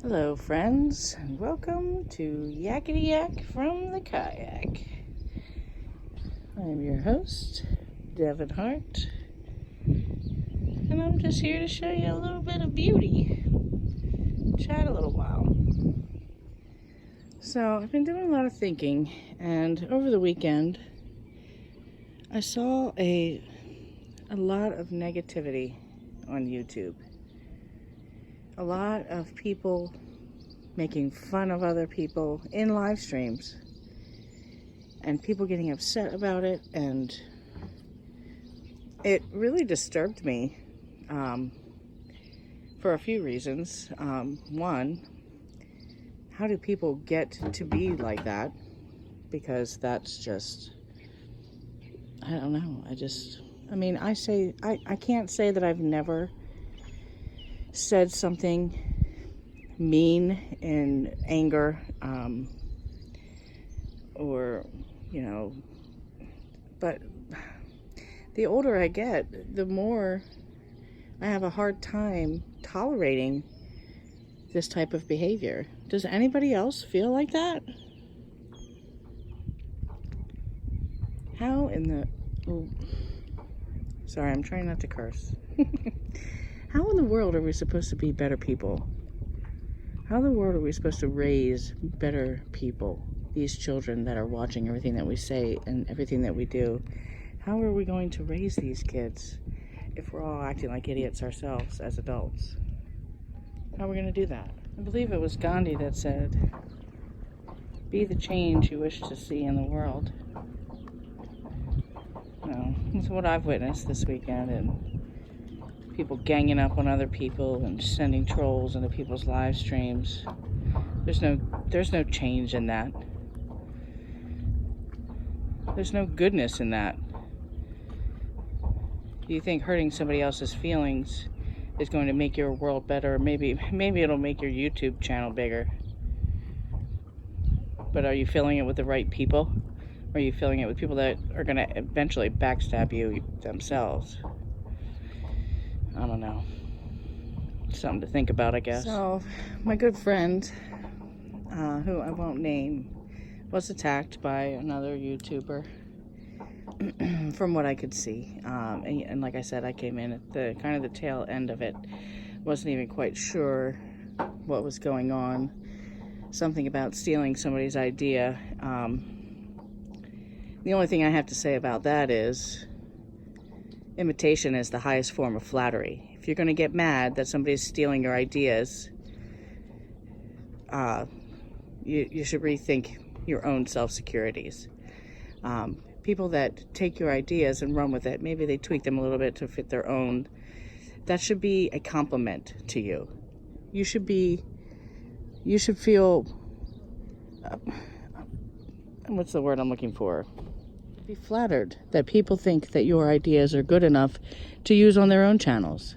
Hello friends, and welcome to Yakity-Yak from the Kayak. I am your host, Devin Hart, and I'm just here to show you a little bit of beauty. Chat a little while. So, I've been doing a lot of thinking, and over the weekend, I saw a lot of negativity on YouTube. A lot of people making fun of other people in live streams, and people getting upset about it, and it really disturbed me for a few reasons. One, how do people get to be like that? Because that's just, I don't know. I can't say that I've never said something mean in anger, but the older I get, the more I have a hard time tolerating this type of behavior. Does anybody else feel like that? Sorry, I'm trying not to curse. How in the world are we supposed to be better people? How in the world are we supposed to raise better people? These children that are watching everything that we say and everything that we do. How are we going to raise these kids if we're all acting like idiots ourselves as adults? How are we going to do that? I believe it was Gandhi that said, "Be the change you wish to see in the world." That's what I've witnessed this weekend, and people ganging up on other people and sending trolls into people's live streams. There's no change in that. There's no goodness in that. Do you think hurting somebody else's feelings is going to make your world better? Maybe it'll make your YouTube channel bigger. But are you filling it with the right people? Or are you filling it with people that are going to eventually backstab you themselves? I don't know. Something to think about, I guess. So, my good friend, who I won't name, was attacked by another YouTuber, from what I could see. And like I said, I came in at the kind of the tail end of it. Wasn't even quite sure what was going on. Something about stealing somebody's idea. The only thing I have to say about that is, imitation is the highest form of flattery. If you're going to get mad that somebody's stealing your ideas, you should rethink your own self-securities. People that take your ideas and run with it, maybe they tweak them a little bit to fit their own, that should be a compliment to you. You should feel, what's the word I'm looking for? Be flattered that people think that your ideas are good enough to use on their own channels.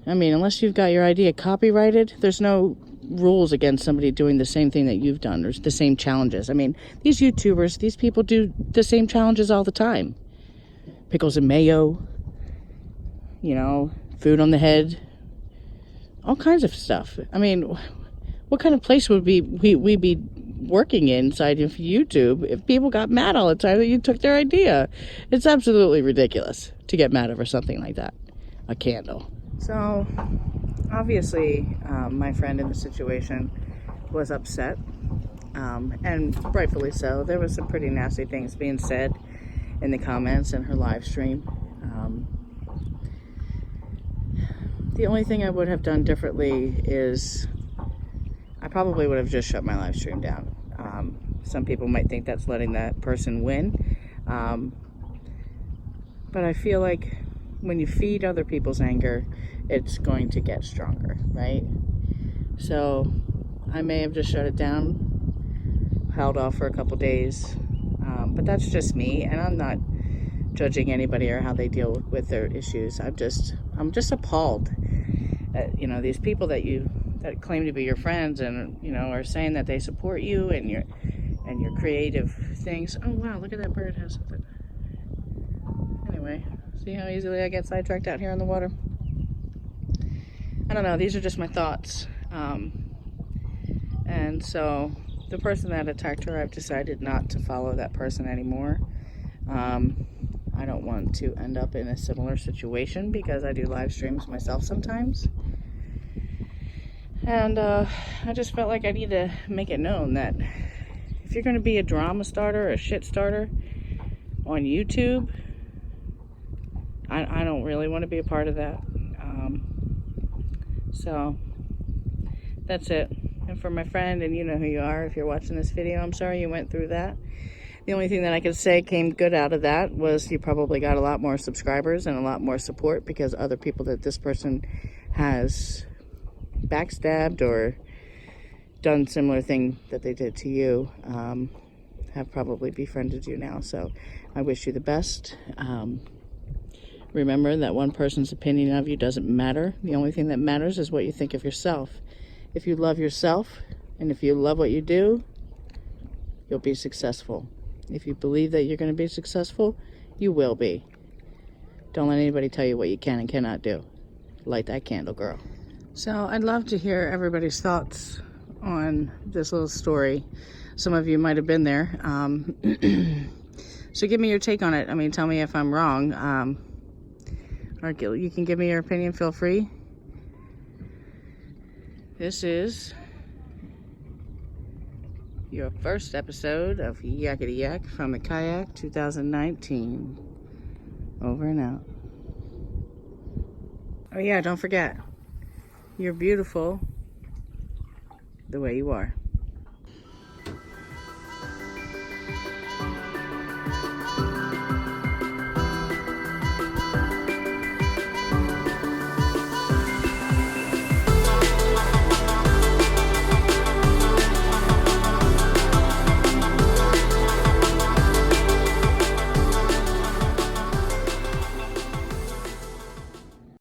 I mean, unless you've got your idea copyrighted, there's no rules against somebody doing the same thing that you've done. There's the same challenges. I mean, these YouTubers, these people do the same challenges all the time. Pickles and mayo, food on the head, all kinds of stuff. I mean, what kind of place would we be working inside of YouTube if people got mad all the time that you took their idea? It's absolutely ridiculous to get mad over something like that. A candle. So, obviously, my friend in the situation was upset, and rightfully so. There was some pretty nasty things being said in the comments and her live stream. The only thing I would have done differently is I probably would have just shut my live stream down. Some people might think that's letting that person win. But I feel like when you feed other people's anger, it's going to get stronger, right? So I may have just shut it down, held off for a couple days. But that's just me, and I'm not judging anybody or how they deal with their issues. I'm just appalled at, these people that claim to be your friends and are saying that they support you and your creative things. Oh wow, look at that bird, has something. Anyway, see how easily I get sidetracked out here on the water? I don't know, these are just my thoughts. And so the person that attacked her, I've decided not to follow that person anymore. I don't want to end up in a similar situation because I do live streams myself sometimes. And I just felt like I need to make it known that if you're going to be a drama starter, a shit starter on YouTube, I don't really want to be a part of that. So that's it. And for my friend, and you know who you are if you're watching this video, I'm sorry you went through that. The only thing that I could say came good out of that was you probably got a lot more subscribers and a lot more support because other people that this person has backstabbed or done similar thing that they did to you have probably befriended you now. So I wish you the best. Remember that one person's opinion of you doesn't matter. The only thing that matters is what you think of yourself. If you love yourself and if you love what you do, you'll be successful. If you believe that you're going to be successful, you will be. Don't let anybody tell you what you can and cannot do. Light that candle, girl. So I'd love to hear everybody's thoughts on this little story. Some of you might have been there. So give me your take on it. I mean, tell me if I'm wrong. Or you can give me your opinion, feel free. This is your first episode of Yakity-Yak from the Kayak 2019. Over and out. Oh yeah, don't forget, you're beautiful the way you are.